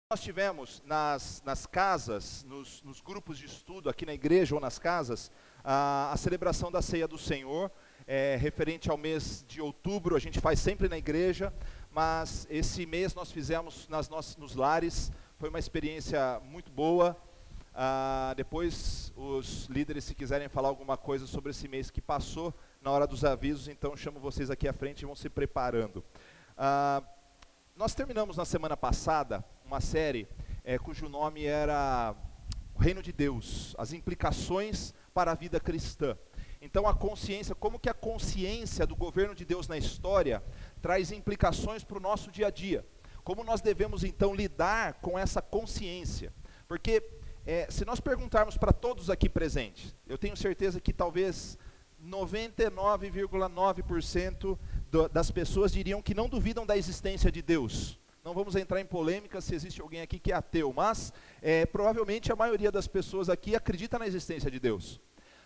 Nós tivemos nas casas, nos grupos de estudo aqui na igreja ou nas casas, a celebração da Ceia do Senhor, referente ao mês de outubro. A gente faz sempre na igreja, mas esse mês nós fizemos nos lares. Foi uma experiência muito boa. Depois os líderes, se quiserem falar alguma coisa sobre esse mês que passou, na hora dos avisos, então chamo vocês aqui à frente e vão se preparando. Nós terminamos na semana passada uma série cujo nome era O Reino de Deus, as implicações para a vida cristã. Então a consciência, como que a consciência do governo de Deus na história traz implicações para o nosso dia a dia. Como nós devemos então lidar com essa consciência. Porque se nós perguntarmos para todos aqui presentes, eu tenho certeza que talvez 99,9% das pessoas diriam que não duvidam da existência de Deus. Não vamos entrar em polêmica se existe alguém aqui que é ateu, mas provavelmente a maioria das pessoas aqui acredita na existência de Deus.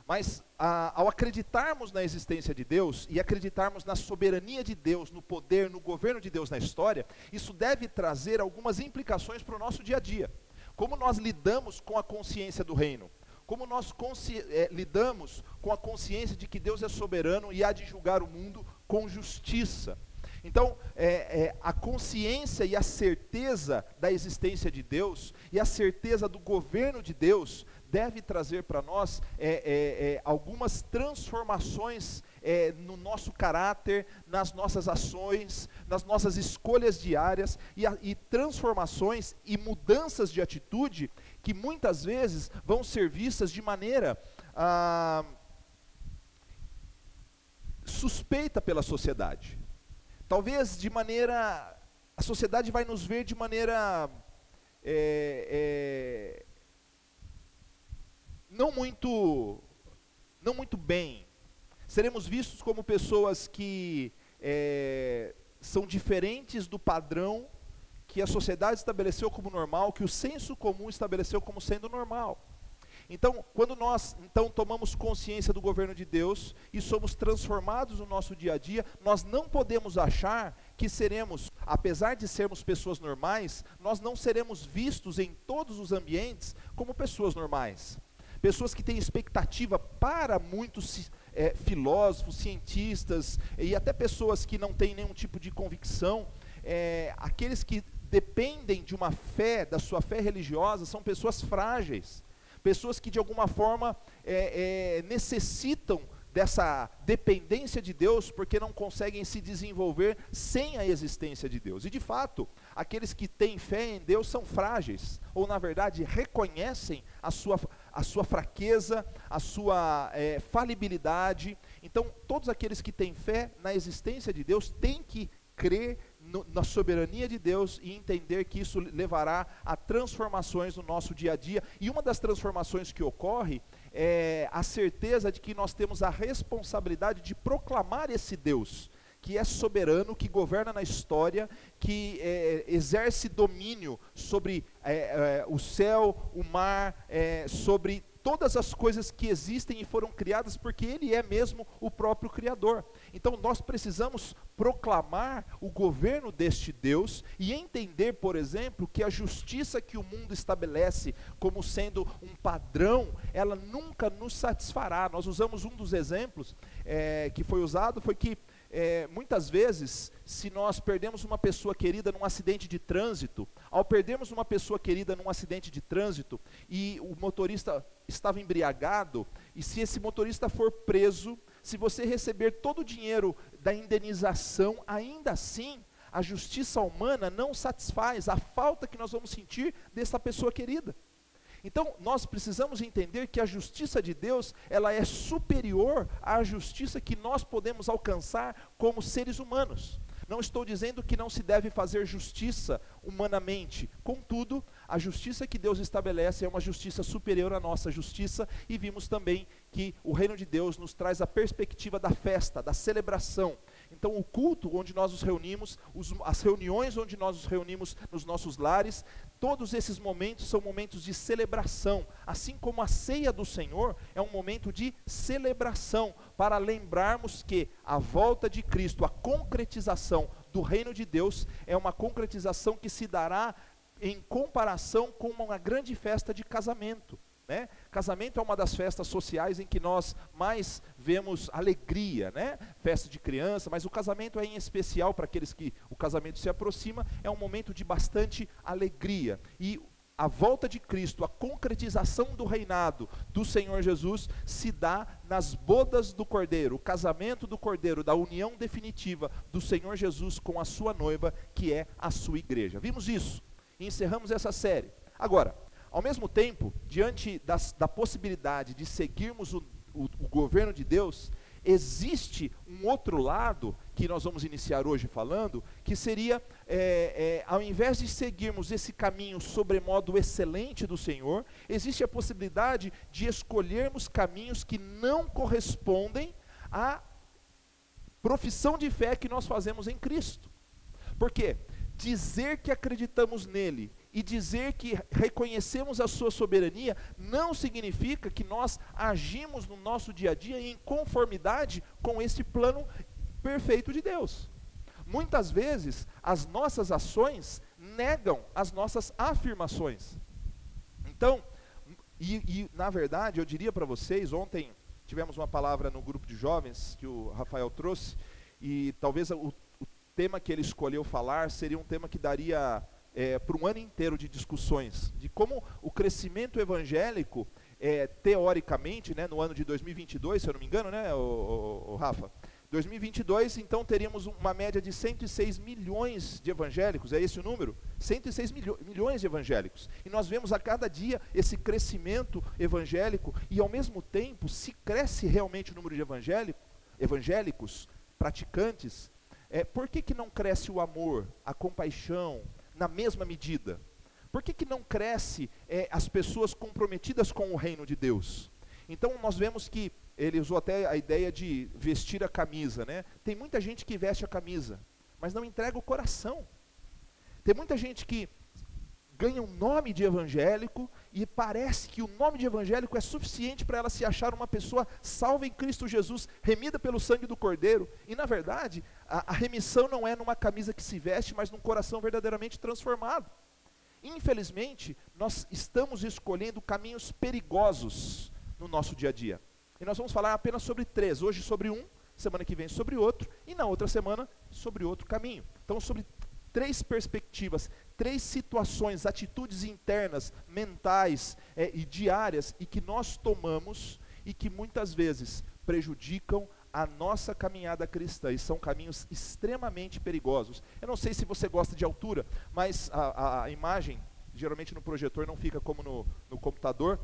Mas ao acreditarmos na existência de Deus e acreditarmos na soberania de Deus, no poder, no governo de Deus na história, isso deve trazer algumas implicações para o nosso dia a dia. Como nós lidamos com a consciência do reino? Como nós lidamos com a consciência de que Deus é soberano e há de julgar o mundo com justiça? Então, a consciência e a certeza da existência de Deus e a certeza do governo de Deus deve trazer para nós algumas transformações no nosso caráter, nas nossas ações, nas nossas escolhas diárias e transformações e mudanças de atitude que muitas vezes vão ser vistas de maneira suspeita pela sociedade. Talvez a sociedade vai nos ver de maneira não muito bem. Seremos vistos como pessoas que são diferentes do padrão que a sociedade estabeleceu como normal, que o senso comum estabeleceu como sendo normal. Então, quando nós tomamos consciência do governo de Deus e somos transformados no nosso dia a dia, nós não podemos achar que seremos, apesar de sermos pessoas normais, nós não seremos vistos em todos os ambientes como pessoas normais. Pessoas que têm expectativa para muitos filósofos, cientistas e até pessoas que não têm nenhum tipo de convicção, aqueles que dependem de uma fé, da sua fé religiosa, são pessoas frágeis. Pessoas que de alguma forma necessitam dessa dependência de Deus, porque não conseguem se desenvolver sem a existência de Deus. E de fato, aqueles que têm fé em Deus são frágeis, ou na verdade reconhecem a sua fraqueza, a sua falibilidade. Então todos aqueles que têm fé na existência de Deus têm que crer na soberania de Deus e entender que isso levará a transformações no nosso dia a dia. E uma das transformações que ocorre é a certeza de que nós temos a responsabilidade de proclamar esse Deus, que é soberano, que governa na história, que exerce domínio sobre o céu, o mar, sobre todas as coisas que existem e foram criadas, porque Ele é mesmo o próprio Criador. Então nós precisamos proclamar o governo deste Deus e entender, por exemplo, que a justiça que o mundo estabelece como sendo um padrão, ela nunca nos satisfará. Nós usamos um dos exemplos que foi usado, foi que muitas vezes, se nós perdemos uma pessoa querida num acidente de trânsito, ao perdermos uma pessoa querida num acidente de trânsito e o motorista estava embriagado, e se esse motorista for preso, se você receber todo o dinheiro da indenização, ainda assim, a justiça humana não satisfaz a falta que nós vamos sentir dessa pessoa querida. Então, nós precisamos entender que a justiça de Deus, ela é superior à justiça que nós podemos alcançar como seres humanos. Não estou dizendo que não se deve fazer justiça humanamente. Contudo, a justiça que Deus estabelece é uma justiça superior à nossa justiça, e vimos também que o reino de Deus nos traz a perspectiva da festa, da celebração. Então o culto onde nós nos reunimos, as reuniões onde nós nos reunimos nos nossos lares, todos esses momentos são momentos de celebração, assim como a ceia do Senhor é um momento de celebração, para lembrarmos que a volta de Cristo, a concretização do reino de Deus, é uma concretização que se dará em comparação com uma grande festa de casamento. Né? Casamento é uma das festas sociais em que nós mais vemos alegria, né? Festa de criança, mas o casamento é em especial, para aqueles que o casamento se aproxima, é um momento de bastante alegria. E a volta de Cristo, a concretização do reinado do Senhor Jesus se dá nas bodas do Cordeiro, o casamento do Cordeiro, da união definitiva do Senhor Jesus com a sua noiva, que é a sua igreja. Vimos isso e encerramos essa série. Agora, ao mesmo tempo, diante da possibilidade de seguirmos o governo de Deus, existe um outro lado, que nós vamos iniciar hoje falando, que seria, ao invés de seguirmos esse caminho sobremodo excelente do Senhor, existe a possibilidade de escolhermos caminhos que não correspondem à profissão de fé que nós fazemos em Cristo. Por quê? Dizer que acreditamos nele e dizer que reconhecemos a sua soberania não significa que nós agimos no nosso dia a dia em conformidade com esse plano perfeito de Deus. Muitas vezes as nossas ações negam as nossas afirmações. Então, na verdade eu diria para vocês, ontem tivemos uma palavra no grupo de jovens que o Rafael trouxe, e talvez o tema que ele escolheu falar seria um tema que daria para um ano inteiro de discussões, de como o crescimento evangélico, teoricamente, né, no ano de 2022, se eu não me engano, né, o Rafa? 2022, então teríamos uma média de 106 milhões de evangélicos, é esse o número? 106 milhões de evangélicos. E nós vemos a cada dia esse crescimento evangélico, e ao mesmo tempo, se cresce realmente o número de evangélicos, praticantes, por que não cresce o amor, a compaixão, na mesma medida? Por que não cresce as pessoas comprometidas com o reino de Deus? Então nós vemos que ele usou até a ideia de vestir a camisa, né? Tem muita gente que veste a camisa, mas não entrega o coração. Tem muita gente que ganha um nome de evangélico e parece que o nome de evangélico é suficiente para ela se achar uma pessoa salva em Cristo Jesus, remida pelo sangue do Cordeiro. E na verdade, a remissão não é numa camisa que se veste, mas num coração verdadeiramente transformado. Infelizmente, nós estamos escolhendo caminhos perigosos no nosso dia a dia. E nós vamos falar apenas sobre 3, hoje sobre um, semana que vem sobre outro, e na outra semana sobre outro caminho. Então, sobre 3 perspectivas, 3 situações, atitudes internas, mentais e diárias, e que nós tomamos e que muitas vezes prejudicam a nossa caminhada cristã, e são caminhos extremamente perigosos. Eu não sei se você gosta de altura, mas a imagem, geralmente no projetor não fica como no computador,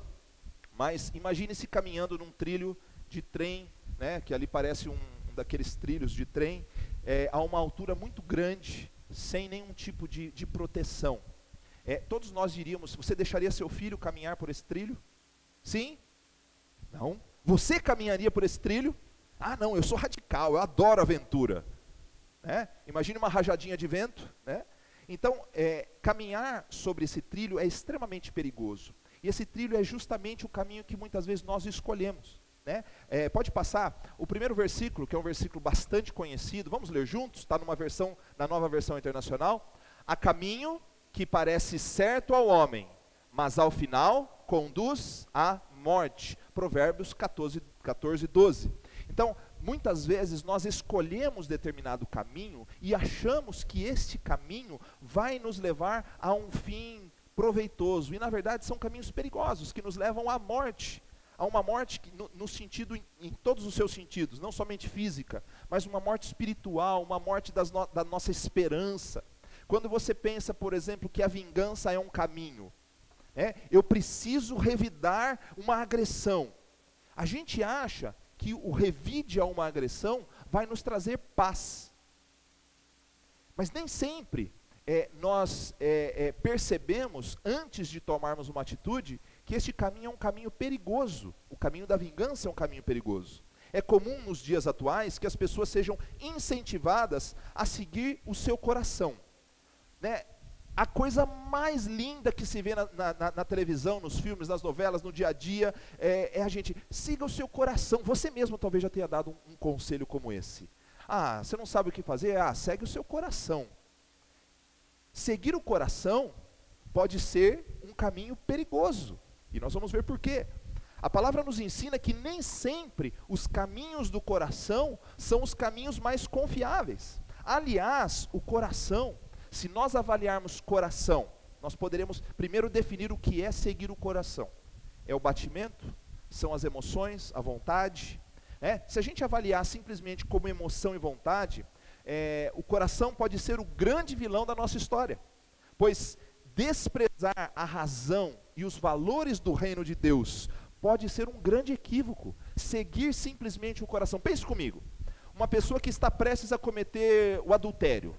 mas imagine-se caminhando num trilho de trem, né, que ali parece um daqueles trilhos de trem, a uma altura muito grande, sem nenhum tipo de proteção. Todos nós diríamos, você deixaria seu filho caminhar por esse trilho? Sim? Não? Você caminharia por esse trilho? Ah, não, eu sou radical, eu adoro aventura. Imagine uma rajadinha de vento, né? Então, caminhar sobre esse trilho é extremamente perigoso. E esse trilho é justamente o caminho que muitas vezes nós escolhemos. Né? Pode passar o primeiro versículo, que é um versículo bastante conhecido, vamos ler juntos, está na nova versão internacional. Há caminho que parece certo ao homem, mas ao final conduz à morte. Provérbios 14, 12. Então, muitas vezes nós escolhemos determinado caminho e achamos que este caminho vai nos levar a um fim proveitoso, e na verdade são caminhos perigosos, que nos levam à morte. A uma morte que, no sentido, em todos os seus sentidos, não somente física, mas uma morte espiritual, uma morte da nossa esperança. Quando você pensa, por exemplo, que a vingança é um caminho, eu preciso revidar uma agressão. A gente acha que o revide a uma agressão vai nos trazer paz. Mas nem sempre nós percebemos, antes de tomarmos uma atitude, que este caminho é um caminho perigoso. O caminho da vingança é um caminho perigoso. É comum nos dias atuais que as pessoas sejam incentivadas a seguir o seu coração. Né? A coisa mais linda que se vê na televisão, nos filmes, nas novelas, no dia a dia, é a gente, siga o seu coração. Você mesmo talvez já tenha dado um conselho como esse. Ah, você não sabe o que fazer? Ah, segue o seu coração. Seguir o coração pode ser um caminho perigoso. E nós vamos ver por quê. A palavra nos ensina que nem sempre os caminhos do coração são os caminhos mais confiáveis. Aliás, o coração, se nós avaliarmos coração, nós poderemos primeiro definir o que é seguir o coração. É o batimento, são as emoções, a vontade. Se a gente avaliar simplesmente como emoção e vontade, o coração pode ser o grande vilão da nossa história. Pois desprezar a razão e os valores do reino de Deus pode ser um grande equívoco. Seguir simplesmente o coração. Pense comigo. Uma pessoa que está prestes a cometer o adultério.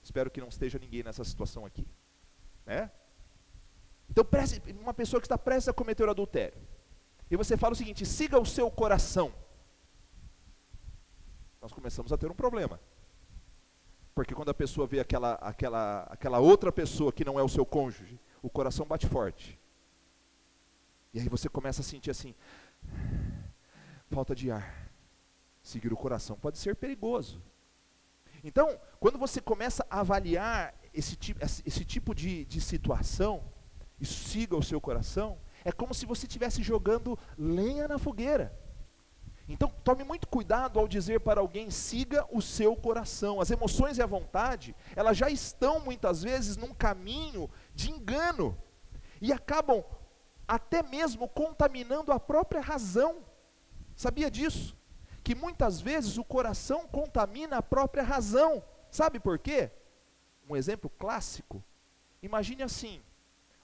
Espero que não esteja ninguém nessa situação aqui. Então, uma pessoa que está prestes a cometer o adultério. E você fala o seguinte: siga o seu coração. Nós começamos a ter um problema. Porque quando a pessoa vê aquela outra pessoa que não é o seu cônjuge, o coração bate forte. E aí você começa a sentir assim, falta de ar. Seguir o coração pode ser perigoso. Então, quando você começa a avaliar esse tipo de situação, e siga o seu coração, é como se você estivesse jogando lenha na fogueira. Então, tome muito cuidado ao dizer para alguém, siga o seu coração. As emoções e a vontade, elas já estão muitas vezes num caminho de engano, e acabam até mesmo contaminando a própria razão. Sabia disso? Que muitas vezes o coração contamina a própria razão. Sabe por quê? Um exemplo clássico. Imagine assim,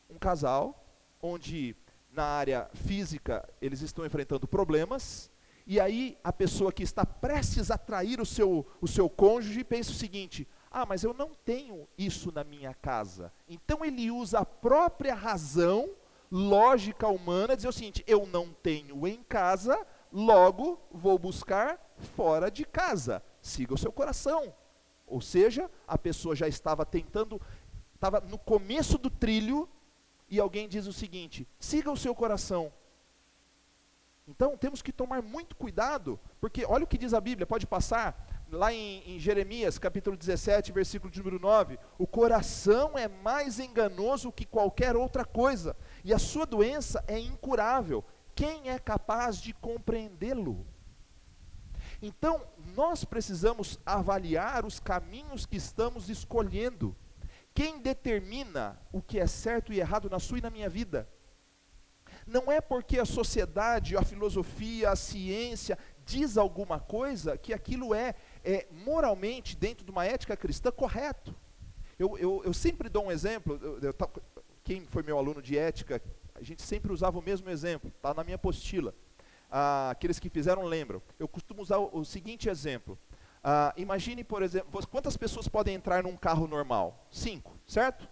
um casal, onde na área física eles estão enfrentando problemas, e aí a pessoa que está prestes a trair o seu cônjuge pensa o seguinte: mas eu não tenho isso na minha casa. Então ele usa a própria razão, lógica humana, dizer o seguinte: eu não tenho em casa, logo vou buscar fora de casa. Siga o seu coração. Ou seja, a pessoa já estava estava no começo do trilho, e alguém diz o seguinte: siga o seu coração. Então temos que tomar muito cuidado, porque olha o que diz a Bíblia, pode passar, lá em Jeremias capítulo 17, versículo de número 9, o coração é mais enganoso que qualquer outra coisa, e a sua doença é incurável, quem é capaz de compreendê-lo? Então, nós precisamos avaliar os caminhos que estamos escolhendo. Quem determina o que é certo e errado na sua e na minha vida? Não é porque a sociedade, a filosofia, a ciência diz alguma coisa que aquilo é moralmente, dentro de uma ética cristã, correto. Eu sempre dou um exemplo, quem foi meu aluno de ética, a gente sempre usava o mesmo exemplo, está na minha apostila. Aqueles que fizeram lembram. Eu costumo usar o seguinte exemplo. Imagine, por exemplo, quantas pessoas podem entrar num carro normal? 5, certo?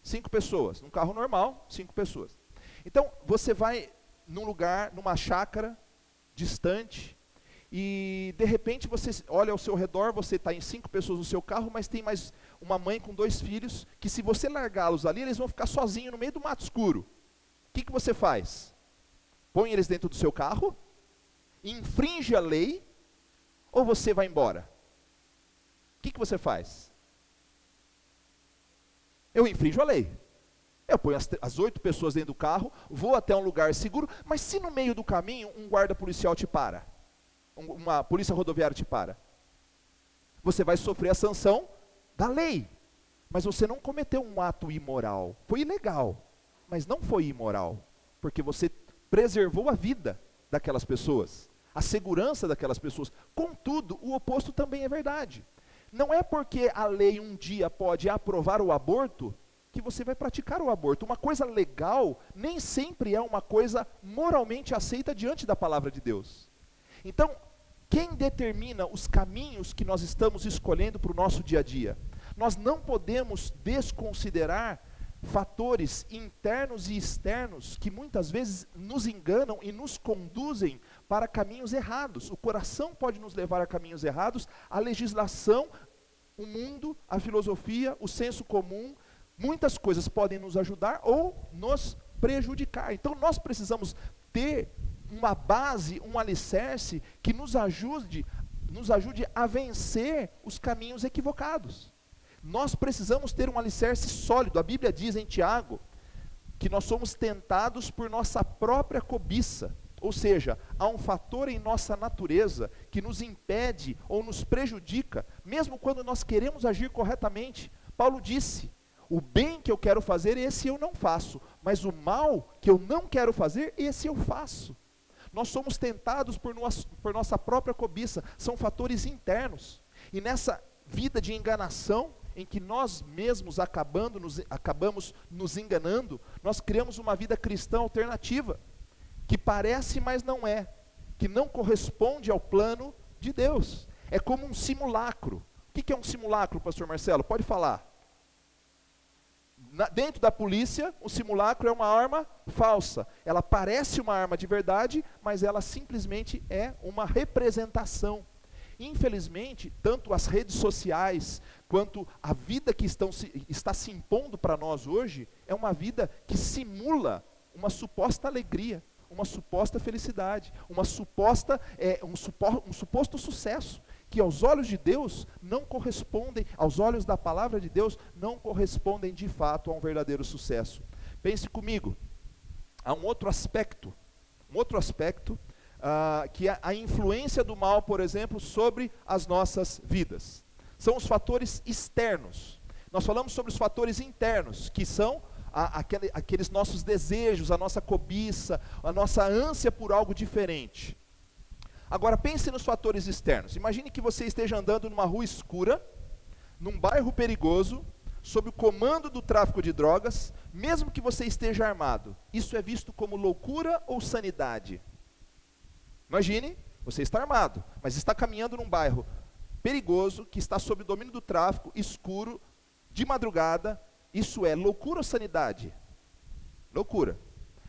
5 pessoas. Num carro normal, 5 pessoas. Então, você vai num lugar, numa chácara, distante, e de repente você olha ao seu redor, você está em 5 pessoas no seu carro, mas tem mais uma mãe com 2 filhos, que se você largá-los ali, eles vão ficar sozinhos no meio do mato escuro. O que você faz? Põe eles dentro do seu carro, infringe a lei, ou você vai embora? O que você faz? Eu infrinjo a lei. Eu ponho as 8 pessoas dentro do carro, vou até um lugar seguro, mas se no meio do caminho um guarda policial te para, uma polícia rodoviária te para, você vai sofrer a sanção da lei, mas você não cometeu um ato imoral, foi ilegal, mas não foi imoral, porque você preservou a vida daquelas pessoas, a segurança daquelas pessoas. Contudo, o oposto também é verdade. Não é porque a lei um dia pode aprovar o aborto, que você vai praticar o aborto. Uma coisa legal nem sempre é uma coisa moralmente aceita diante da palavra de Deus. Então, quem determina os caminhos que nós estamos escolhendo para o nosso dia a dia? Nós não podemos desconsiderar fatores internos e externos que muitas vezes nos enganam e nos conduzem para caminhos errados. O coração pode nos levar a caminhos errados, a legislação, o mundo, a filosofia, o senso comum, muitas coisas podem nos ajudar ou nos prejudicar. Então nós precisamos ter uma base, um alicerce que nos ajude a vencer os caminhos equivocados. Nós precisamos ter um alicerce sólido. A Bíblia diz em Tiago que nós somos tentados por nossa própria cobiça. Ou seja, há um fator em nossa natureza que nos impede ou nos prejudica, mesmo quando nós queremos agir corretamente. Paulo disse: o bem que eu quero fazer, esse eu não faço, mas o mal que eu não quero fazer, esse eu faço. Nós somos tentados por nossa própria cobiça, são fatores internos. E nessa vida de enganação, em que nós mesmos acabamos nos enganando, nós criamos uma vida cristã alternativa, que parece, mas não é, que não corresponde ao plano de Deus. É como um simulacro. O que é um simulacro, pastor Marcelo? Pode falar. Dentro da polícia, o simulacro é uma arma falsa. Ela parece uma arma de verdade, mas ela simplesmente é uma representação. Infelizmente, tanto as redes sociais, quanto a vida que está se impondo para nós hoje, é uma vida que simula uma suposta alegria, uma suposta felicidade, um suposto sucesso, que aos olhos de Deus não correspondem, aos olhos da palavra de Deus, não correspondem de fato a um verdadeiro sucesso. Pense comigo, há um outro aspecto, que é a influência do mal, por exemplo, sobre as nossas vidas. São os fatores externos. Nós falamos sobre os fatores internos, que são aqueles nossos desejos, a nossa cobiça, a nossa ânsia por algo diferente. Agora pense nos fatores externos. Imagine que você esteja andando numa rua escura, num bairro perigoso, sob o comando do tráfico de drogas, mesmo que você esteja armado. Isso é visto como loucura ou sanidade? Imagine, você está armado, mas está caminhando num bairro perigoso, que está sob o domínio do tráfico, escuro, de madrugada. Isso é loucura ou sanidade? Loucura.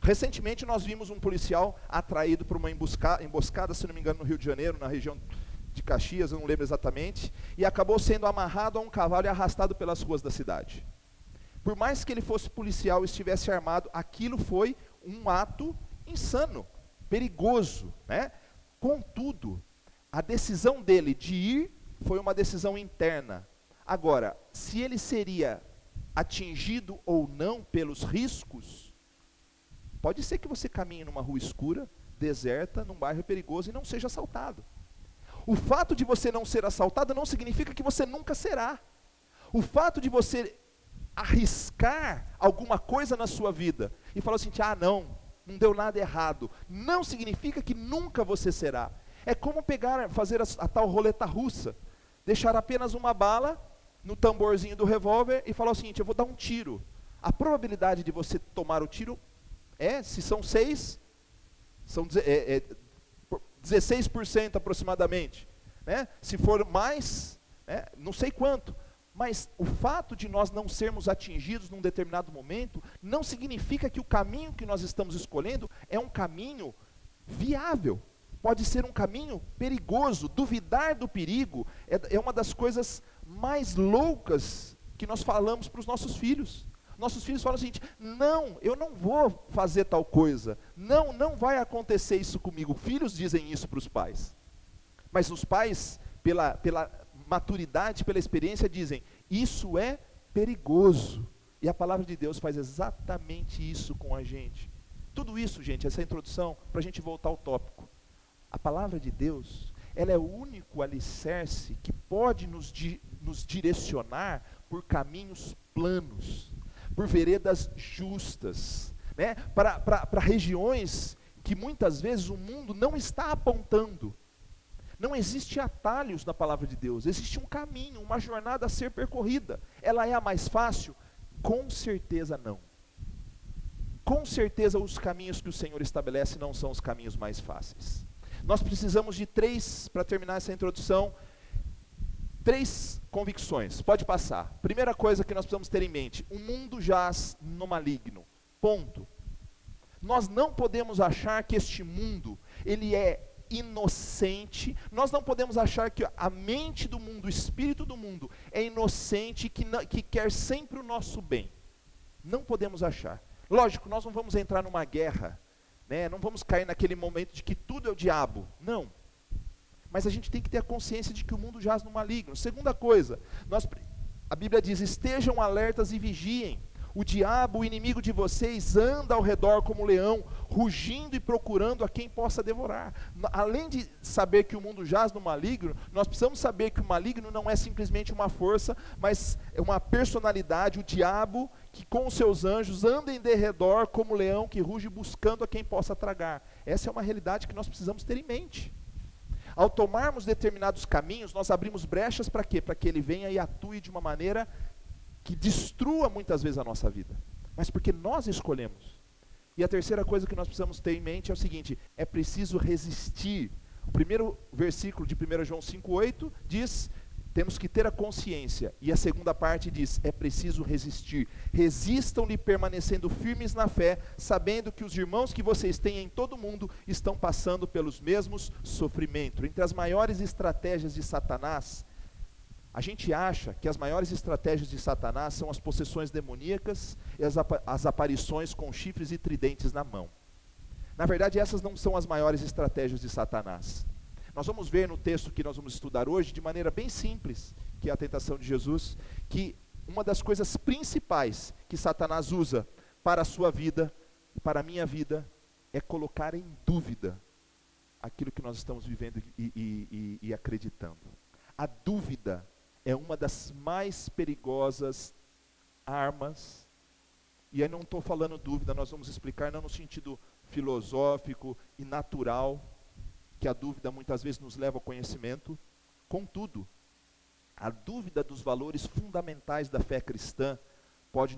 Recentemente nós vimos um policial atraído por uma emboscada, se não me engano, no Rio de Janeiro, na região de Caxias, eu não lembro exatamente, e acabou sendo amarrado a um cavalo e arrastado pelas ruas da cidade. Por mais que ele fosse policial e estivesse armado, aquilo foi um ato insano, perigoso, né? Contudo, a decisão dele de ir foi uma decisão interna. Agora, se ele seria atingido ou não pelos riscos, pode ser que você caminhe numa rua escura, deserta, num bairro perigoso e não seja assaltado. O fato de você não ser assaltado não significa que você nunca será. O fato de você arriscar alguma coisa na sua vida e falar assim, não deu nada errado, não significa que nunca você será. É como fazer a tal roleta russa, deixar apenas uma bala no tamborzinho do revólver e falar o seguinte, eu vou dar um tiro. A probabilidade de você tomar o tiro se são 6, são 16% aproximadamente, né? Se for mais, não sei quanto, mas o fato de nós não sermos atingidos num determinado momento, não significa que o caminho que nós estamos escolhendo é um caminho viável, pode ser um caminho perigoso. Duvidar do perigo é uma das coisas mais loucas que nós falamos para os nossos filhos. Nossos filhos falam o seguinte, não, eu não vou fazer tal coisa, não vai acontecer isso comigo. Filhos dizem isso para os pais, mas os pais, pela maturidade, pela experiência, dizem, isso é perigoso, e a palavra de Deus faz exatamente isso com a gente. Tudo isso, gente, essa introdução, para a gente voltar ao tópico, a palavra de Deus, ela é o único alicerce que pode nos direcionar por caminhos planos, por veredas justas, né? Para regiões que muitas vezes o mundo não está apontando. Não existe atalhos na palavra de Deus, existe um caminho, uma jornada a ser percorrida. Ela é a mais fácil? Com certeza não. Com certeza os caminhos que o Senhor estabelece não são os caminhos mais fáceis. Nós precisamos de para terminar essa introdução, 3 convicções. Pode passar. Primeira coisa que nós precisamos ter em mente, o mundo jaz no maligno. Ponto. Nós não podemos achar que este mundo, ele é inocente. Nós não podemos achar que a mente do mundo, o espírito do mundo é inocente, que quer sempre o nosso bem. Não podemos achar. Lógico, nós não vamos entrar numa guerra, né? Não vamos cair naquele momento de que tudo é o diabo. Não. Mas a gente tem que ter a consciência de que o mundo jaz no maligno. Segunda coisa, A Bíblia diz: estejam alertas e vigiem. O diabo, o inimigo de vocês, anda ao redor como um leão, rugindo e procurando a quem possa devorar. Além de saber que o mundo jaz no maligno, nós precisamos saber que o maligno não é simplesmente uma força, mas é uma personalidade, o diabo, que com os seus anjos anda em derredor como leão que ruge buscando a quem possa tragar. Essa é uma realidade que nós precisamos ter em mente. Ao tomarmos determinados caminhos, nós abrimos brechas para quê? Para que ele venha e atue de uma maneira que destrua muitas vezes a nossa vida, mas porque nós escolhemos. E a terceira coisa que nós precisamos ter em mente é o seguinte: é preciso resistir. O primeiro versículo de 1 João 5,8 diz: temos que ter a consciência, e a segunda parte diz: é preciso resistir. Resistam-lhe permanecendo firmes na fé, sabendo que os irmãos que vocês têm em todo o mundo estão passando pelos mesmos sofrimentos. Entre as maiores estratégias de Satanás, a gente acha que as maiores estratégias de Satanás são as possessões demoníacas e as aparições com chifres e tridentes na mão. Na verdade, essas não são as maiores estratégias de Satanás. Nós vamos ver no texto que nós vamos estudar hoje, de maneira bem simples, que é a tentação de Jesus, que uma das coisas principais que Satanás usa para a sua vida e para a minha vida é colocar em dúvida aquilo que nós estamos vivendo e acreditando. A dúvida é uma das mais perigosas armas, e aí não estou falando dúvida, nós vamos explicar não no sentido filosófico e natural, que a dúvida muitas vezes nos leva ao conhecimento. Contudo, a dúvida dos valores fundamentais da fé cristã pode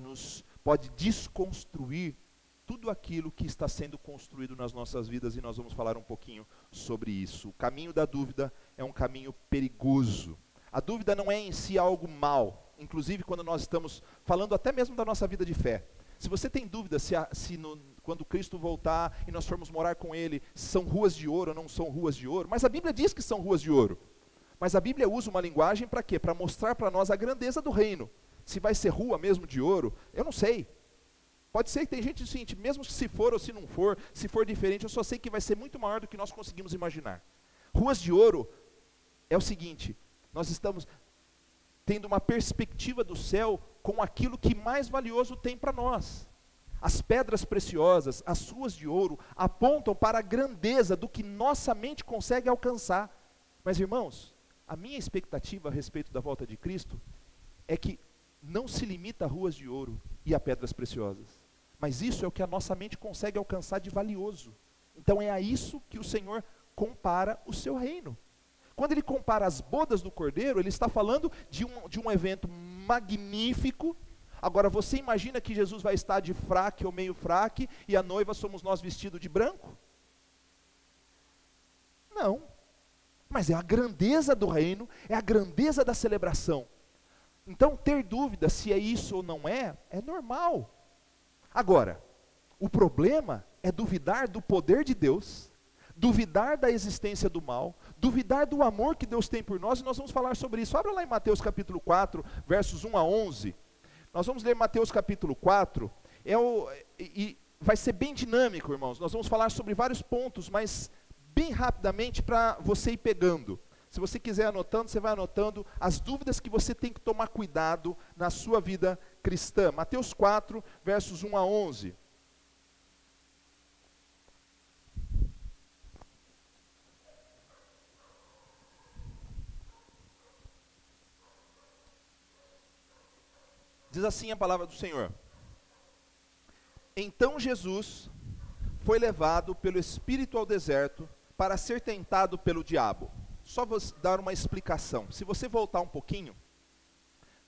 desconstruir tudo aquilo que está sendo construído nas nossas vidas, e nós vamos falar um pouquinho sobre isso. O caminho da dúvida é um caminho perigoso. A dúvida não é em si algo mal, inclusive quando nós estamos falando até mesmo da nossa vida de fé. Se você tem dúvida quando Cristo voltar e nós formos morar com Ele, são ruas de ouro ou não são ruas de ouro, mas a Bíblia diz que são ruas de ouro. Mas a Bíblia usa uma linguagem para quê? Para mostrar para nós a grandeza do reino. Se vai ser rua mesmo de ouro, eu não sei. Pode ser que tem gente assim, mesmo se for ou se não for, se for diferente, eu só sei que vai ser muito maior do que nós conseguimos imaginar. Ruas de ouro é o seguinte: nós estamos tendo uma perspectiva do céu com aquilo que mais valioso tem para nós. As pedras preciosas, as ruas de ouro, apontam para a grandeza do que nossa mente consegue alcançar. Mas irmãos, a minha expectativa a respeito da volta de Cristo é que não se limita a ruas de ouro e a pedras preciosas, mas isso é o que a nossa mente consegue alcançar de valioso. Então é a isso que o Senhor compara o seu reino. Quando ele compara as bodas do Cordeiro, ele está falando de um evento magnífico. Agora você imagina que Jesus vai estar de fraque ou meio fraque, e a noiva somos nós vestidos de branco? Não. Mas é a grandeza do reino, é a grandeza da celebração. Então ter dúvida se é isso ou não é normal. Agora, o problema é duvidar do poder de Deus, duvidar da existência do mal, duvidar do amor que Deus tem por nós, e nós vamos falar sobre isso. Abra lá em Mateus capítulo 4, versos 1 a 11. Nós vamos ler Mateus capítulo 4, e vai ser bem dinâmico, irmãos. Nós vamos falar sobre vários pontos, mas bem rapidamente para você ir pegando. Se você quiser anotando, você vai anotando as dúvidas que você tem que tomar cuidado na sua vida cristã. Mateus 4, versos 1 a 11. Diz assim a palavra do Senhor: então Jesus foi levado pelo Espírito ao deserto para ser tentado pelo diabo. Só vou dar uma explicação. Se você voltar um pouquinho,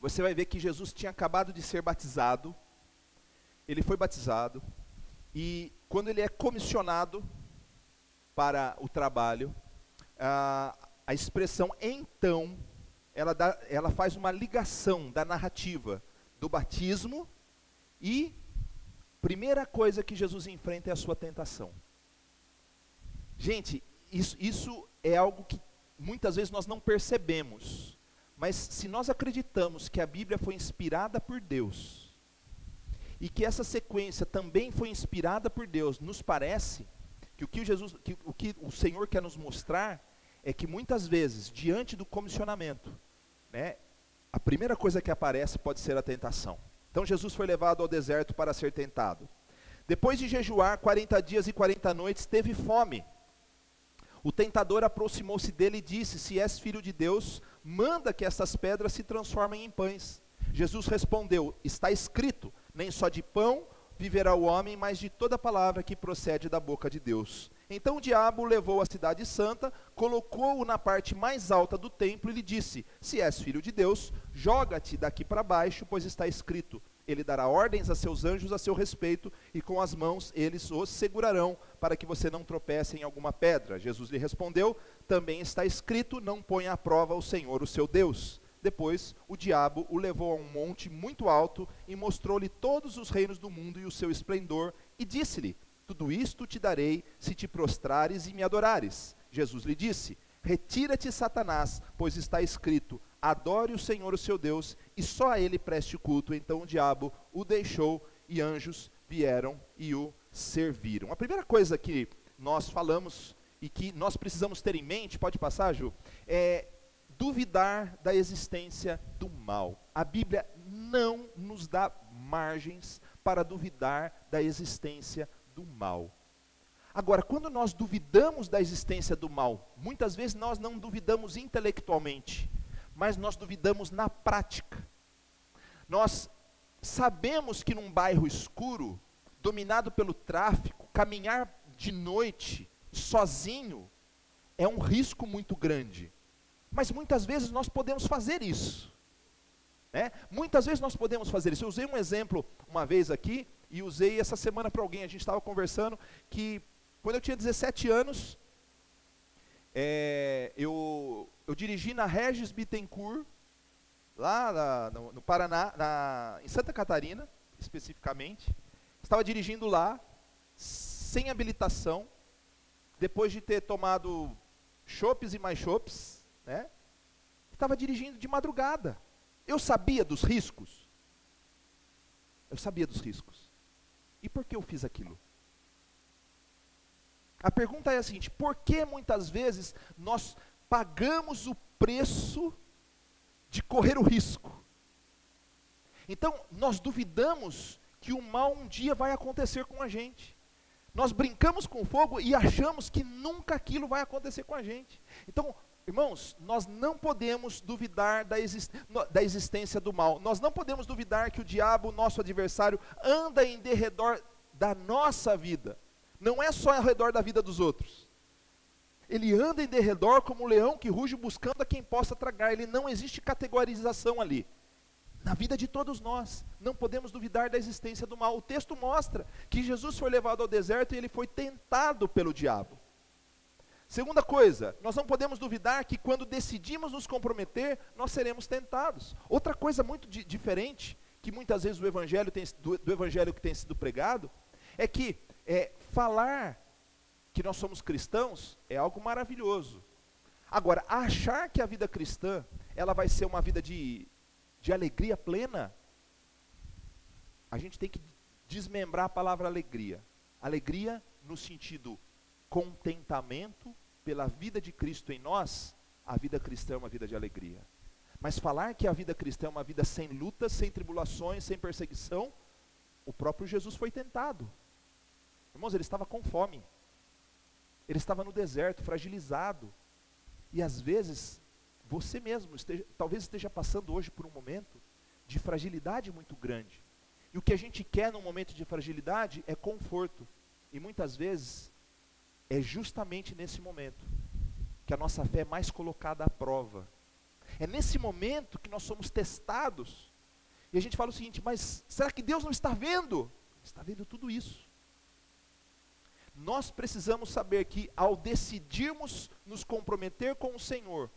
você vai ver que Jesus tinha acabado de ser batizado. Ele foi batizado, e quando ele é comissionado para o trabalho, a expressão então, ela faz uma ligação da narrativa do batismo, e primeira coisa que Jesus enfrenta é a sua tentação. Gente, isso é algo que muitas vezes nós não percebemos, mas se nós acreditamos que a Bíblia foi inspirada por Deus, e que essa sequência também foi inspirada por Deus, nos parece que o que o Senhor quer nos mostrar é que muitas vezes, diante do comissionamento, né, A primeira coisa que aparece pode ser a tentação. Então Jesus foi levado ao deserto para ser tentado. Depois de jejuar 40 dias e 40 noites, teve fome. O tentador aproximou-se dele e disse: se és filho de Deus, manda que essas pedras se transformem em pães. Jesus respondeu: está escrito, nem só de pão viverá o homem, mas de toda palavra que procede da boca de Deus. Então o diabo o levou à cidade santa, colocou-o na parte mais alta do templo e lhe disse: se és filho de Deus, joga-te daqui para baixo, pois está escrito, ele dará ordens a seus anjos a seu respeito, e com as mãos eles os segurarão, para que você não tropece em alguma pedra. Jesus lhe respondeu: também está escrito, não ponha à prova o Senhor, o seu Deus. Depois o diabo o levou a um monte muito alto, e mostrou-lhe todos os reinos do mundo e o seu esplendor, e disse-lhe: tudo isto te darei, se te prostrares e me adorares. Jesus lhe disse: retira-te, Satanás, pois está escrito, adore o Senhor o seu Deus, e só a ele preste culto. Então o diabo o deixou, e anjos vieram e o serviram. A primeira coisa que nós falamos, e que nós precisamos ter em mente, pode passar, Ju, é duvidar da existência do mal. A Bíblia não nos dá margens para duvidar da existência do mal. Agora, quando nós duvidamos da existência do mal, muitas vezes nós não duvidamos intelectualmente, mas nós duvidamos na prática. Nós sabemos que num bairro escuro, dominado pelo tráfico, caminhar de noite, sozinho, é um risco muito grande. Mas muitas vezes nós podemos fazer isso. Muitas vezes nós podemos fazer isso. Eu usei um exemplo uma vez aqui, e usei essa semana para alguém. A gente estava conversando que quando eu tinha 17 anos, eu dirigi na Regis Bittencourt, lá no Paraná, em Santa Catarina, especificamente. Estava dirigindo lá, sem habilitação, depois de ter tomado chopes e mais chopes, estava dirigindo de madrugada. Eu sabia dos riscos. Eu sabia dos riscos. E por que eu fiz aquilo? A pergunta é a seguinte: por que muitas vezes nós pagamos o preço de correr o risco? Então, nós duvidamos que o mal um dia vai acontecer com a gente. Nós brincamos com fogo e achamos que nunca aquilo vai acontecer com a gente. Então, irmãos, nós não podemos duvidar da existência do mal. Nós não podemos duvidar que o diabo, nosso adversário, anda em derredor da nossa vida. Não é só ao redor da vida dos outros. Ele anda em derredor como um leão que ruge buscando a quem possa tragar. Ele não existe categorização ali. Na vida de todos nós, não podemos duvidar da existência do mal. O texto mostra que Jesus foi levado ao deserto e ele foi tentado pelo diabo. Segunda coisa, nós não podemos duvidar que quando decidimos nos comprometer, nós seremos tentados. Outra coisa muito diferente, que muitas vezes do evangelho que tem sido pregado, é que falar que nós somos cristãos é algo maravilhoso. Agora, achar que a vida cristã, ela vai ser uma vida de alegria plena, a gente tem que desmembrar a palavra alegria. Alegria no sentido contentamento pela vida de Cristo em nós. A vida cristã é uma vida de alegria. Mas falar que a vida cristã é uma vida sem lutas, sem tribulações, sem perseguição, o próprio Jesus foi tentado. Irmãos, ele estava com fome. Ele estava no deserto, fragilizado. E às vezes, você mesmo talvez esteja passando hoje por um momento de fragilidade muito grande. E o que a gente quer num momento de fragilidade é conforto. E muitas vezes, é justamente nesse momento que a nossa fé é mais colocada à prova. É nesse momento que nós somos testados. E a gente fala o seguinte: mas será que Deus não está vendo? Está vendo tudo isso. Nós precisamos saber que ao decidirmos nos comprometer com o Senhor,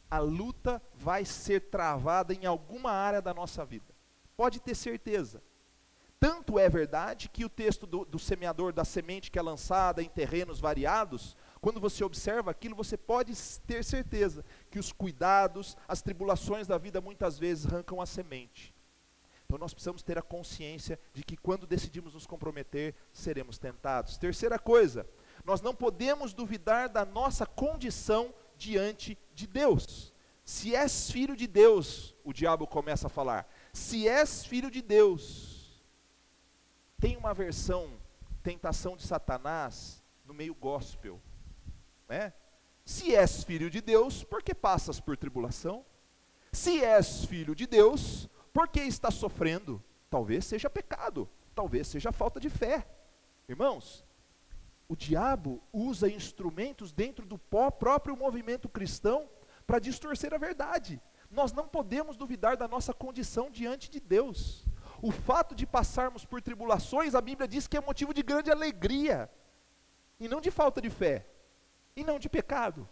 a luta vai ser travada em alguma área da nossa vida. Pode ter certeza. Tanto é verdade que o texto do semeador, da semente que é lançada em terrenos variados, quando você observa aquilo, você pode ter certeza que os cuidados, as tribulações da vida muitas vezes arrancam a semente. Então nós precisamos ter a consciência de que quando decidimos nos comprometer, seremos tentados. Terceira coisa, nós não podemos duvidar da nossa condição diante de Deus. Se és filho de Deus, o diabo começa a falar, se és filho de Deus. Tem uma versão, tentação de Satanás, no meio gospel, né? Se és filho de Deus, por que passas por tribulação? Se és filho de Deus, por que estás sofrendo? Talvez seja pecado, talvez seja falta de fé. Irmãos, o diabo usa instrumentos dentro do próprio movimento cristão para distorcer a verdade. Nós não podemos duvidar da nossa condição diante de Deus. O fato de passarmos por tribulações, a Bíblia diz que é motivo de grande alegria, e não de falta de fé, e não de pecado.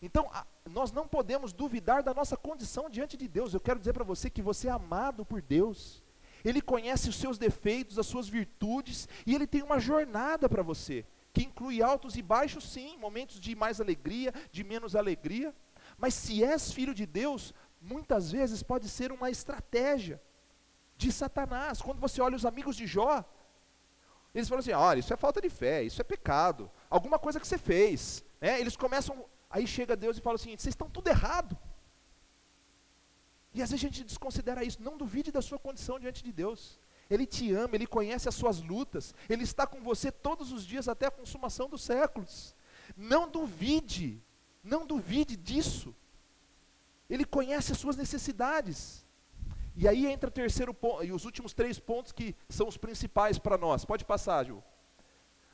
Então, nós não podemos duvidar da nossa condição diante de Deus. Eu quero dizer para você que você é amado por Deus. Ele conhece os seus defeitos, as suas virtudes, e Ele tem uma jornada para você, que inclui altos e baixos sim, momentos de mais alegria, de menos alegria. Mas se és filho de Deus, muitas vezes pode ser uma estratégia de Satanás. Quando você olha os amigos de Jó, eles falam assim, olha, isso é falta de fé, isso é pecado, alguma coisa que você fez, né? Eles começam, aí chega Deus e fala assim, vocês estão tudo errado. E às vezes a gente desconsidera isso. Não duvide da sua condição diante de Deus. Ele te ama, Ele conhece as suas lutas, Ele está com você todos os dias até a consumação dos séculos. Não duvide disso. Ele conhece as suas necessidades. E aí entra o terceiro ponto, e os últimos 3 pontos que são os principais para nós. Pode passar, Ju.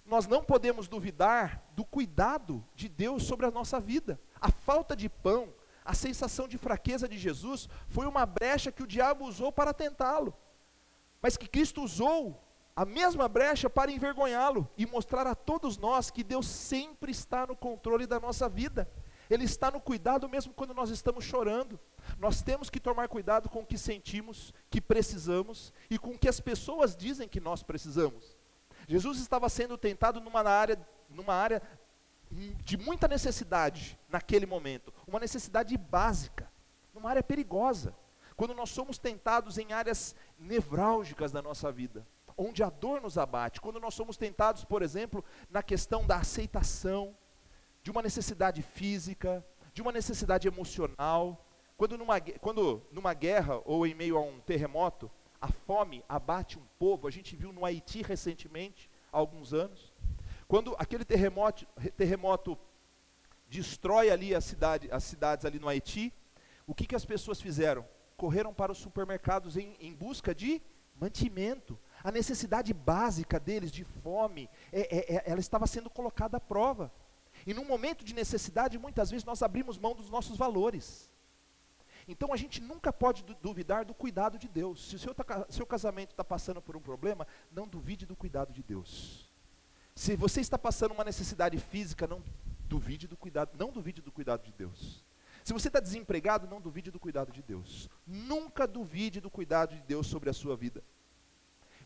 Nós não podemos duvidar do cuidado de Deus sobre a nossa vida. A falta de pão, a sensação de fraqueza de Jesus foi uma brecha que o diabo usou para tentá-lo, mas que Cristo usou a mesma brecha para envergonhá-lo e mostrar a todos nós que Deus sempre está no controle da nossa vida. Ele está no cuidado mesmo quando nós estamos chorando. Nós temos que tomar cuidado com o que sentimos, que precisamos, e com o que as pessoas dizem que nós precisamos. Jesus estava sendo tentado numa área de muita necessidade naquele momento, uma necessidade básica, numa área perigosa. Quando nós somos tentados em áreas nevrálgicas da nossa vida, onde a dor nos abate, quando nós somos tentados, por exemplo, na questão da aceitação, de uma necessidade física, de uma necessidade emocional, quando numa guerra ou em meio a um terremoto, a fome abate um povo. A gente viu no Haiti recentemente, há alguns anos, quando aquele terremoto destrói ali as cidades ali no Haiti, o que as pessoas fizeram? Correram para os supermercados em busca de mantimento. A necessidade básica deles, de fome, ela estava sendo colocada à prova. E num momento de necessidade, muitas vezes nós abrimos mão dos nossos valores. Então a gente nunca pode duvidar do cuidado de Deus. Se o seu casamento está passando por um problema, não duvide do cuidado de Deus. Se você está passando uma necessidade física, não duvide do cuidado de Deus. Se você está desempregado, não duvide do cuidado de Deus. Nunca duvide do cuidado de Deus sobre a sua vida.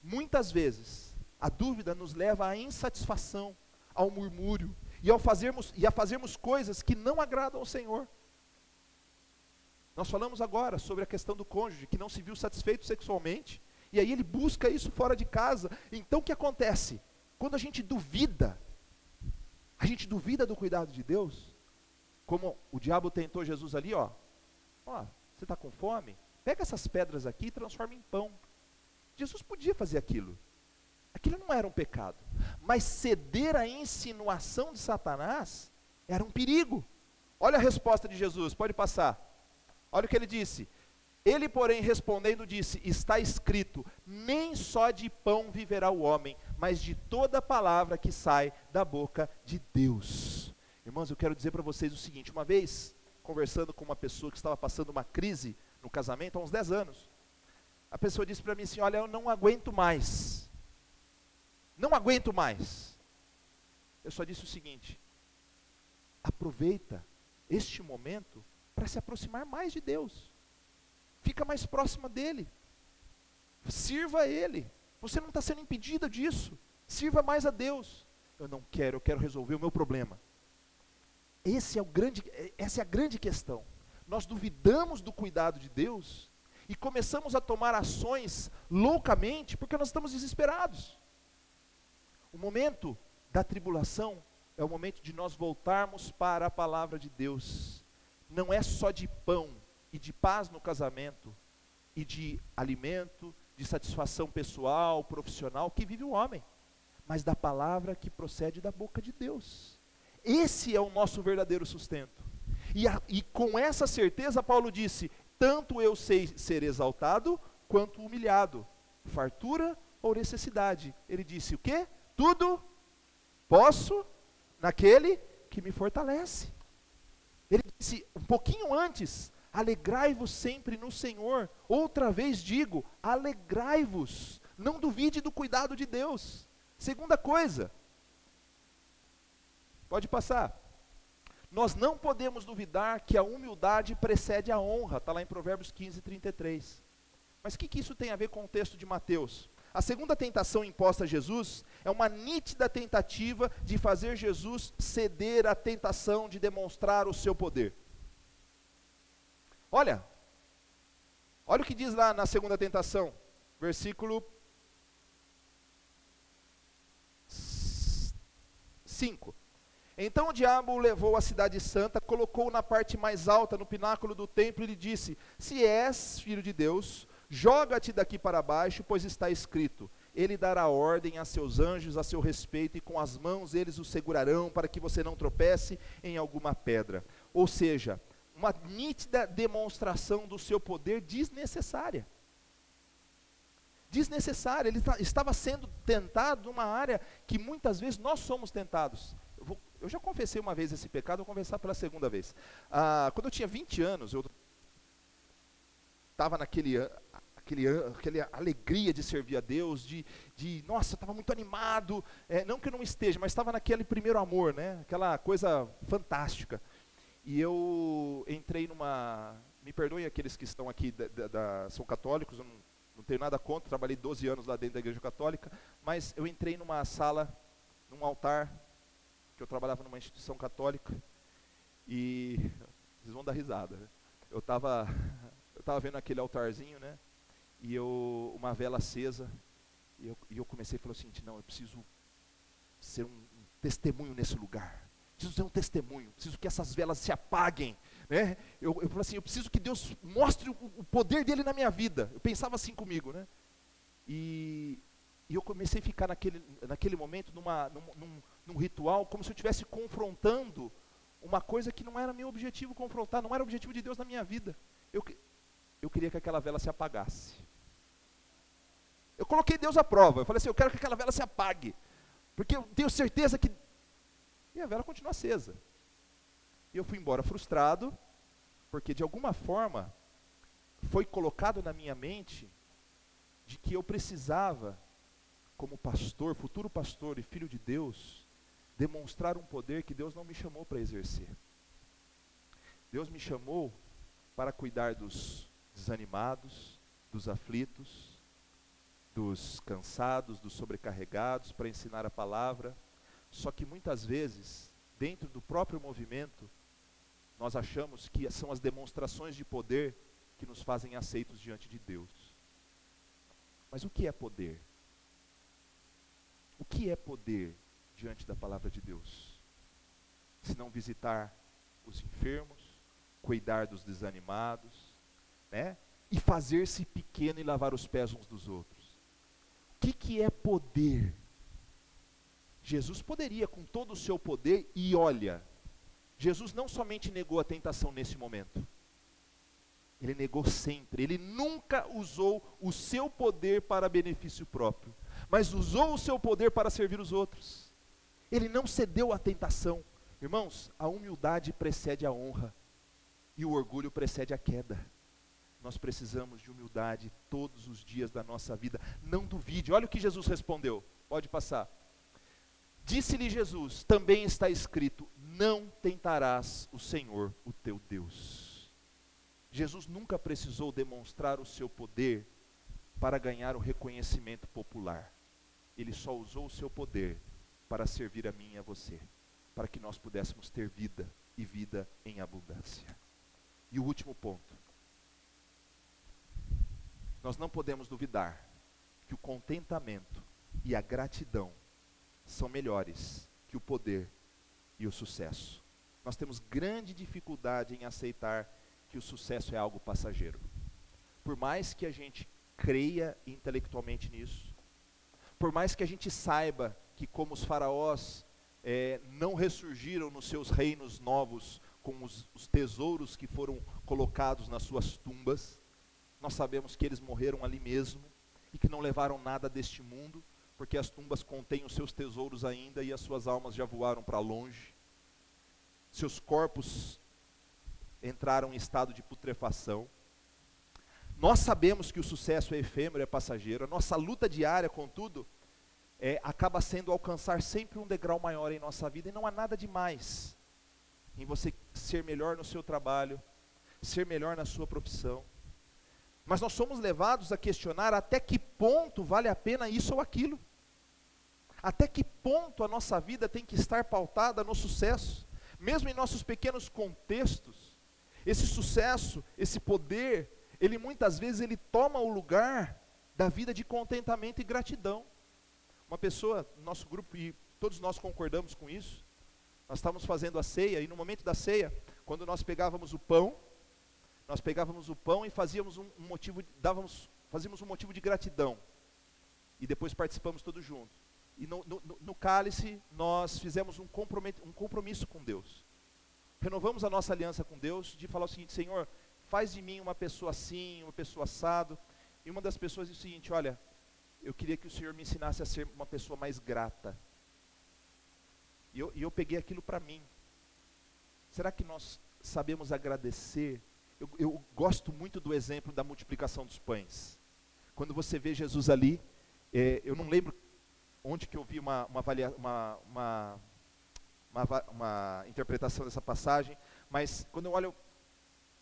Muitas vezes, a dúvida nos leva à insatisfação, ao murmúrio, e a fazermos coisas que não agradam ao Senhor. Nós falamos agora sobre a questão do cônjuge, que não se viu satisfeito sexualmente, e aí ele busca isso fora de casa. Então o que acontece? Quando a gente duvida do cuidado de Deus, como o diabo tentou Jesus ali, você está com fome? Pega essas pedras aqui e transforma em pão. Jesus podia fazer aquilo. Aquilo não era um pecado. Mas ceder à insinuação de Satanás era um perigo. Olha a resposta de Jesus, pode passar. Olha o que ele disse. Ele, porém, respondendo, disse, está escrito, nem só de pão viverá o homem, mas de toda palavra que sai da boca de Deus. Irmãos, eu quero dizer para vocês o seguinte, uma vez, conversando com uma pessoa que estava passando uma crise no casamento, há uns 10 anos, a pessoa disse para mim assim, olha, eu não aguento mais. Não aguento mais. Eu só disse o seguinte, aproveita este momento para se aproximar mais de Deus. Fica mais próxima dele. Sirva a Ele. Você não está sendo impedida disso. Sirva mais a Deus. Eu não quero, eu quero resolver o meu problema. Essa é a grande questão. Nós duvidamos do cuidado de Deus e começamos a tomar ações loucamente porque nós estamos desesperados. O momento da tribulação é o momento de nós voltarmos para a palavra de Deus. não é só de pão e de paz no casamento, e de alimento, de satisfação pessoal, profissional, que vive o homem, mas da palavra que procede da boca de Deus. Esse é o nosso verdadeiro sustento. E com essa certeza, Paulo disse: tanto eu sei ser exaltado, quanto humilhado, fartura ou necessidade. Ele disse o quê? Tudo posso naquele que me fortalece. Ele disse um pouquinho antes: alegrai-vos sempre no Senhor. Outra vez digo, alegrai-vos. Não duvide do cuidado de Deus. Segunda coisa, pode passar. Nós não podemos duvidar que a humildade precede a honra. Está lá em Provérbios 15, 33. Mas o que isso tem a ver com o texto de Mateus? A segunda tentação imposta a Jesus é uma nítida tentativa de fazer Jesus ceder à tentação de demonstrar o seu poder. Olha o que diz lá na segunda tentação, versículo 5. Então o diabo o levou à cidade santa, colocou-o na parte mais alta, no pináculo do templo, e lhe disse: se és filho de Deus, joga-te daqui para baixo, pois está escrito: ele dará ordem a seus anjos a seu respeito, e com as mãos eles o segurarão, para que você não tropece em alguma pedra. Ou seja, uma nítida demonstração do seu poder desnecessária. Desnecessária. Ele estava sendo tentado numa área que muitas vezes nós somos tentados. Eu já confessei uma vez esse pecado, vou confessar pela segunda vez. Quando eu tinha 20 anos, eu estava aquela alegria de servir a Deus, nossa, eu estava muito animado, não que eu não esteja, mas estava naquele primeiro amor, né? Aquela coisa fantástica. E eu entrei me perdoem aqueles que estão aqui, são católicos, eu não tenho nada contra, trabalhei 12 anos lá dentro da igreja católica, mas eu entrei numa sala, num altar, que eu trabalhava numa instituição católica, e vocês vão dar risada, né? Eu estava vendo aquele altarzinho, né? E uma vela acesa, e eu comecei a falar assim: não, eu preciso ser um testemunho nesse lugar, preciso ser um testemunho, preciso que essas velas se apaguem, né? Eu falei assim: eu preciso que Deus mostre o poder dele na minha vida. Eu pensava assim comigo, né? E eu comecei a ficar naquele momento num ritual, como se eu estivesse confrontando uma coisa que não era meu objetivo confrontar, não era o objetivo de Deus na minha vida. Eu queria que aquela vela se apagasse. Eu coloquei Deus à prova. Eu falei assim: eu quero que aquela vela se apague, porque eu tenho certeza que... E a vela continua acesa. E eu fui embora frustrado, porque de alguma forma foi colocado na minha mente de que eu precisava, como pastor, futuro pastor e filho de Deus, demonstrar um poder que Deus não me chamou para exercer. Deus me chamou para cuidar dos desanimados, dos aflitos, dos cansados, dos sobrecarregados, para ensinar a palavra. Só que muitas vezes, dentro do próprio movimento, nós achamos que são as demonstrações de poder que nos fazem aceitos diante de Deus. Mas o que é poder? O que é poder diante da palavra de Deus? Se não visitar os enfermos, cuidar dos desanimados, né? E fazer-se pequeno e lavar os pés uns dos outros. O que é poder? Jesus poderia, com todo o seu poder, e olha, Jesus não somente negou a tentação nesse momento, ele negou sempre. Ele nunca usou o seu poder para benefício próprio, mas usou o seu poder para servir os outros. Ele não cedeu à tentação. Irmãos, a humildade precede a honra, e o orgulho precede a queda. Nós precisamos de humildade todos os dias da nossa vida. Não duvide. Olha o que Jesus respondeu. Pode passar. Disse-lhe Jesus: também está escrito: não tentarás o Senhor, o teu Deus. Jesus nunca precisou demonstrar o seu poder para ganhar o reconhecimento popular. Ele só usou o seu poder para servir a mim e a você, para que nós pudéssemos ter vida, e vida em abundância. E o último ponto: nós não podemos duvidar que o contentamento e a gratidão são melhores que o poder e o sucesso. nós temos grande dificuldade em aceitar que o sucesso é algo passageiro. Por mais que a gente creia intelectualmente nisso, por mais que a gente saiba que como os faraós não ressurgiram nos seus reinos novos com os tesouros que foram colocados nas suas tumbas, nós sabemos que eles morreram ali mesmo e que não levaram nada deste mundo, porque as tumbas contêm os seus tesouros ainda e as suas almas já voaram para longe. Seus corpos entraram em estado de putrefação. Nós sabemos que o sucesso é efêmero, é passageiro. A nossa luta diária, contudo, acaba sendo alcançar sempre um degrau maior em nossa vida, e não há nada demais em você ser melhor no seu trabalho, ser melhor na sua profissão. Mas nós somos levados a questionar até que ponto vale a pena isso ou aquilo. Até que ponto a nossa vida tem que estar pautada no sucesso, mesmo em nossos pequenos contextos. Esse sucesso, esse poder, ele muitas vezes ele toma o lugar da vida de contentamento e gratidão. Uma pessoa no nosso grupo, e todos nós concordamos com isso, nós estávamos fazendo a ceia, e no momento da ceia, quando nós pegávamos o pão e fazíamos fazíamos um motivo de gratidão, e depois participamos todos juntos. E no cálice nós fizemos um compromisso com Deus, renovamos a nossa aliança com Deus, de falar o seguinte: Senhor, faz de mim uma pessoa assim, uma pessoa assado. E uma das pessoas disse o seguinte: olha, eu queria que o Senhor me ensinasse a ser uma pessoa mais grata. E eu peguei aquilo para mim. Será que nós sabemos agradecer? Eu gosto muito do exemplo da multiplicação dos pães. Quando você vê Jesus ali, eu não lembro onde que eu vi uma interpretação dessa passagem, mas quando eu olho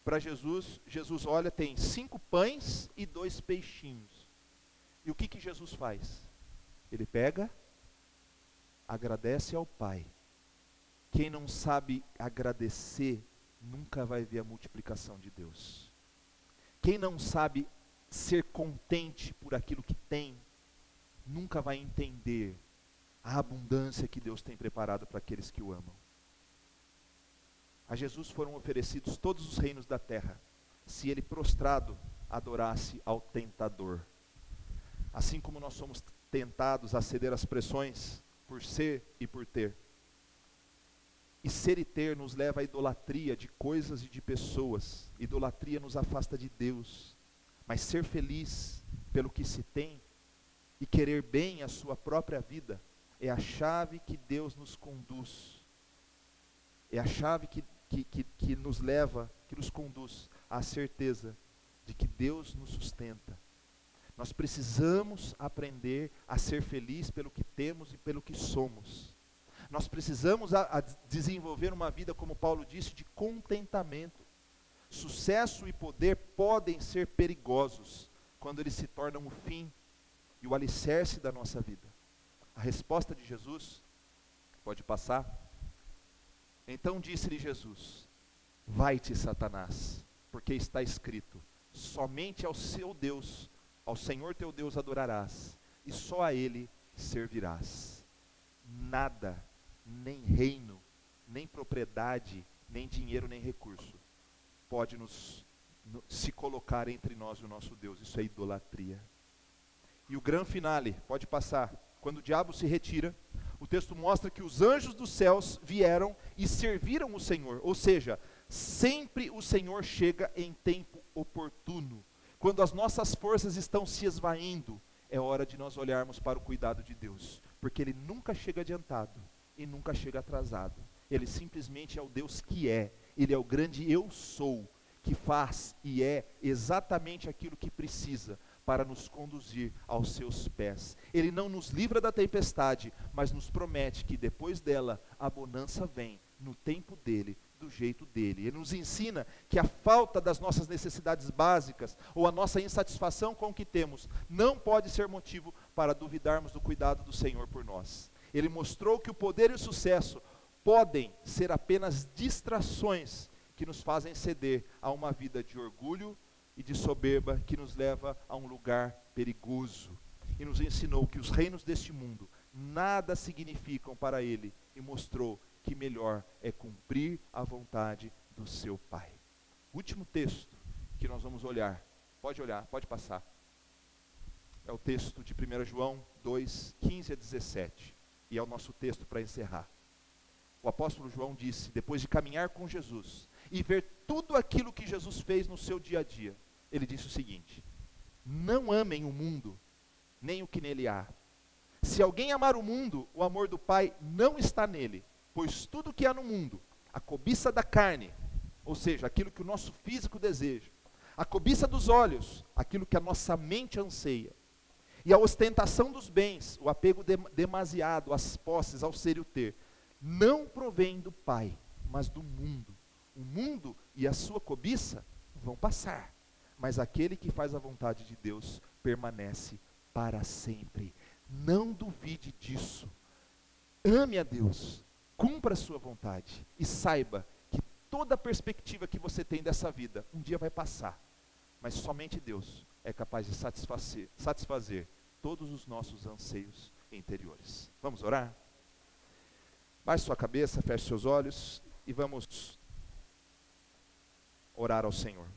para Jesus, Jesus olha, tem 5 pães e 2 peixinhos. E o que Jesus faz? Ele pega, agradece ao Pai. Quem não sabe agradecer, nunca vai ver a multiplicação de Deus. Quem não sabe ser contente por aquilo que tem, nunca vai entender a abundância que Deus tem preparado para aqueles que o amam. A Jesus foram oferecidos todos os reinos da terra, se ele prostrado adorasse ao tentador. Assim como nós somos tentados a ceder às pressões por ser e por ter. E ser e ter nos leva à idolatria de coisas e de pessoas. Idolatria nos afasta de Deus. Mas ser feliz pelo que se tem e querer bem a sua própria vida é a chave que Deus nos conduz. É a chave que nos leva, que nos conduz à certeza de que Deus nos sustenta. Nós precisamos aprender a ser feliz pelo que temos e pelo que somos. Nós precisamos a desenvolver uma vida, como Paulo disse, de contentamento. Sucesso e poder podem ser perigosos quando eles se tornam o fim e o alicerce da nossa vida. A resposta de Jesus, pode passar? Então disse-lhe Jesus: vai-te, Satanás, porque está escrito: somente ao seu Deus, ao Senhor teu Deus adorarás, e só a Ele servirás. Nada, nem reino, nem propriedade, nem dinheiro, nem recurso, pode se colocar entre nós e o nosso Deus. Isso é idolatria. E o grande finale, pode passar, quando o diabo se retira, o texto mostra que os anjos dos céus vieram e serviram o Senhor. Ou seja, sempre o Senhor chega em tempo oportuno. Quando as nossas forças estão se esvaindo, é hora de nós olharmos para o cuidado de Deus, porque Ele nunca chega adiantado e nunca chega atrasado. Ele simplesmente é o Deus que é. Ele é o grande eu sou, que faz e é exatamente aquilo que precisa para nos conduzir aos seus pés. Ele não nos livra da tempestade, mas nos promete que depois dela a bonança vem no tempo dele, do jeito dele. Ele nos ensina que a falta das nossas necessidades básicas ou a nossa insatisfação com o que temos não pode ser motivo para duvidarmos do cuidado do Senhor por nós. Ele mostrou que o poder e o sucesso podem ser apenas distrações que nos fazem ceder a uma vida de orgulho e de soberba que nos leva a um lugar perigoso. E nos ensinou que os reinos deste mundo nada significam para Ele, e mostrou que melhor é cumprir a vontade do seu Pai. Último texto que nós vamos olhar, pode passar. É o texto de 1 João 2, 15 a 17. E é o nosso texto para encerrar. O apóstolo João disse, depois de caminhar com Jesus e ver tudo aquilo que Jesus fez no seu dia a dia, ele disse o seguinte: não amem o mundo, nem o que nele há. Se alguém amar o mundo, o amor do Pai não está nele, pois tudo que há no mundo, a cobiça da carne, ou seja, aquilo que o nosso físico deseja, a cobiça dos olhos, aquilo que a nossa mente anseia, e a ostentação dos bens, o apego demasiado às posses, ao ser e o ter, não provém do Pai, mas do mundo. O mundo e a sua cobiça vão passar, mas aquele que faz a vontade de Deus permanece para sempre. Não duvide disso. Ame a Deus, cumpra a sua vontade e saiba que toda a perspectiva que você tem dessa vida um dia vai passar, mas somente Deus é capaz de satisfazer todos os nossos anseios interiores. Vamos orar? Baixe sua cabeça, feche seus olhos e vamos orar ao Senhor.